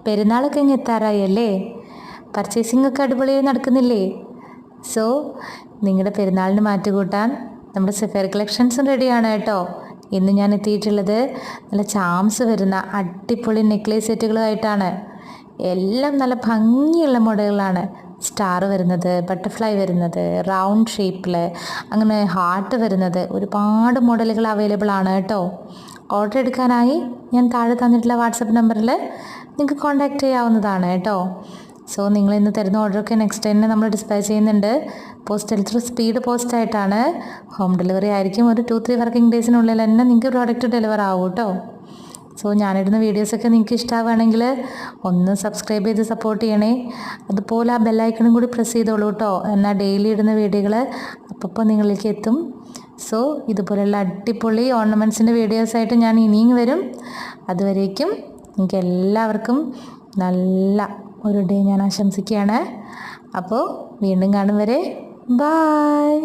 പെരുന്നാളൊക്കെ ഇങ്ങ് എത്താറായി അല്ലേ? പർച്ചേസിംഗ് ഒക്കെ അടിപൊളിയായി നടക്കുന്നില്ലേ? സോ നിങ്ങളുടെ പെരുന്നാളിന് മാറ്റുകൂട്ടാൻ നമ്മുടെ സെഫേർ കളക്ഷൻസും റെഡിയാണ് കേട്ടോ. ഇന്ന് ഞാൻ എത്തിയിട്ടുള്ളത് നല്ല ചാംസ് വരുന്ന അടിപൊളി നെക്ലേസ് സെറ്റുകളുമായിട്ടാണ്. എല്ലാം നല്ല ഭംഗിയുള്ള മോഡലുകളാണ്. സ്റ്റാർ വരുന്നത്, ബട്ടർഫ്ലൈ വരുന്നത്, റൗണ്ട് ഷേപ്പിൽ, അങ്ങനെ ഹാർട്ട് വരുന്നത്, ഒരുപാട് മോഡലുകൾ അവൈലബിൾ ആണ് കേട്ടോ. ഓർഡർ എടുക്കാനായി ഞാൻ താഴെ തന്നിട്ടുള്ള വാട്സപ്പ് നമ്പറിൽ നിങ്ങൾക്ക് കോൺടാക്റ്റ് ചെയ്യാവുന്നതാണ് കേട്ടോ. സോ നിങ്ങൾ ഇന്ന് തരുന്ന ഓർഡറൊക്കെ നെക്സ്റ്റ് ടൈമിന് നമ്മൾ ഡിസ്പാച്ച് ചെയ്യുന്നുണ്ട്. പോസ്റ്റൽ ത്രൂ സ്പീഡ് പോസ്റ്റായിട്ടാണ്. ഹോം ഡെലിവറി ആയിരിക്കും. ഒരു 2-3 വർക്കിംഗ് ഡേയ്സിനുള്ളിൽ തന്നെ നിങ്ങൾക്ക് പ്രോഡക്റ്റ് ഡെലിവർ ആവും കേട്ടോ. സോ ഞാനിടുന്ന വീഡിയോസൊക്കെ നിങ്ങൾക്ക് ഇഷ്ടമാവുകയാണെങ്കിൽ ഒന്ന് സബ്സ്ക്രൈബ് ചെയ്ത് സപ്പോർട്ട് ചെയ്യണേ. അതുപോലെ ആ ബെല്ലൈക്കണും കൂടി പ്രസ് ചെയ്തോളൂ കേട്ടോ. എന്നാൽ ഡെയിലി ഇടുന്ന വീഡിയോകൾ അപ്പോൾ നിങ്ങളിലേക്ക് എത്തും. സോ ഇതുപോലെയുള്ള അടിപൊളി ഓർണമെൻറ്റ്സിൻ്റെ വീഡിയോസായിട്ട് ഞാൻ ഇനിയും വരും. അതുവരേക്കും നിങ്ങൾക്ക് എല്ലാവർക്കും നല്ല ഒരു ഡേ ഞാൻ ആശംസിക്കുകയാണ്. അപ്പോൾ വീണ്ടും കാണും വരെ ബായ്.